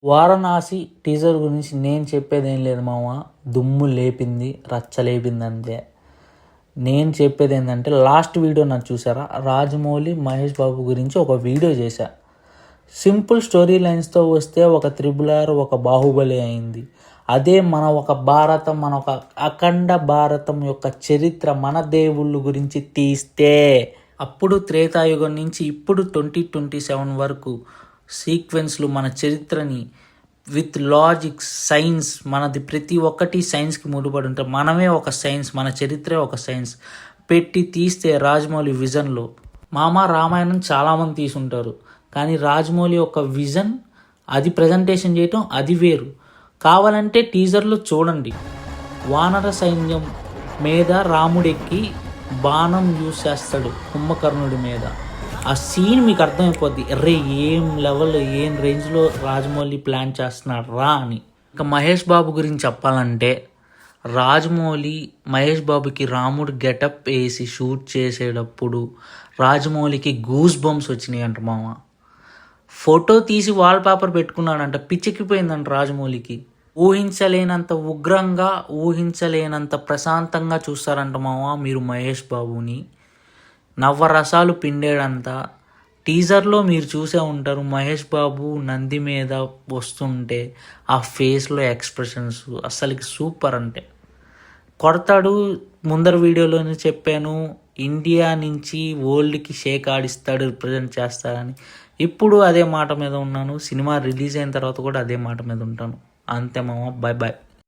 Varanasi teaser గురించి నేను చెప్పేదేం లేదు మామ. దుమ్ము లేపింది, రచ్చ లేపింది అంతే. నేను చెప్పేది ఏంటంటే, లాస్ట్ వీడియో నాకు చూసారా, రాజమౌళి మహేష్ బాబు గురించి ఒక వీడియో చేశా. సింపుల్ స్టోరీ లైన్స్తో వస్తే ఒక త్రిబుల్ ఆర్, ఒక బాహుబలి అయింది. అదే మన ఒక అఖండ భారతం యొక్క చరిత్ర, మన దేవుళ్ళ గురించి తీస్తే, అప్పుడు త్రేతాయుగం నుంచి ఇప్పుడు 2027 వరకు సీక్వెన్స్లు మన చరిత్రని విత్ లాజిక్, సైన్స్, మనది ప్రతి ఒక్కటి సైన్స్కి ముడిపడి ఉంటాయి. మనమే ఒక సైన్స్, మన చరిత్రే ఒక సైన్స్ పెట్టి తీస్తే రాజమౌళి విజన్లో, రామాయణం చాలామంది తీసుంటారు, కానీ రాజమౌళి యొక్క విజన్ అది ప్రజెంటేషన్ చేయటం అది వేరు. కావాలంటే టీజర్లో చూడండి, వానర సైన్యం మీద రాముడెక్కి బాణం యూజ్ చేస్తాడు కుంభకర్ణుడి మీద. ఆ సీన్ మీకు అర్థమైపోద్ది, ఏం లెవెల్, ఏం రేంజ్లో రాజమౌళి ప్లాన్ చేస్తున్నాడు రా అని. ఇక మహేష్ బాబు గురించి చెప్పాలంటే, రాజమౌళి మహేష్ బాబుకి రాముడు గెటప్ వేసి షూట్ చేసేటప్పుడు రాజమౌళికి గూస్ బంప్స్ వచ్చినాయి అంట మామ. ఫోటో తీసి వాల్ పేపర్ పెట్టుకున్నాడంట, పిచ్చెక్కిపోయిందంట రాజమౌళికి. ఊహించలేనంత ఉగ్రంగా, ఊహించలేనంత ప్రశాంతంగా చూస్తారంట మామ మీరు మహేష్ బాబుని. నవ్వరసాలు పిండేడంతా. టీజర్లో మీరు చూసే ఉంటారు, మహేష్ బాబు నంది మీద వస్తుంటే ఆ ఫేస్లో ఎక్స్ప్రెషన్స్ అస్సలకి సూపర్. అంటే కొడతాడు. ముందర వీడియోలోనే చెప్పాను, ఇండియా నుంచి వరల్డ్కి షేక్ ఆడిస్తాడు, రిప్రజెంట్ చేస్తాడని. ఇప్పుడు అదే మాట మీద ఉన్నాను. సినిమా రిలీజ్ అయిన తర్వాత కూడా అదే మాట మీద ఉంటాను. అంతే మామ, బాయ్ బాయ్.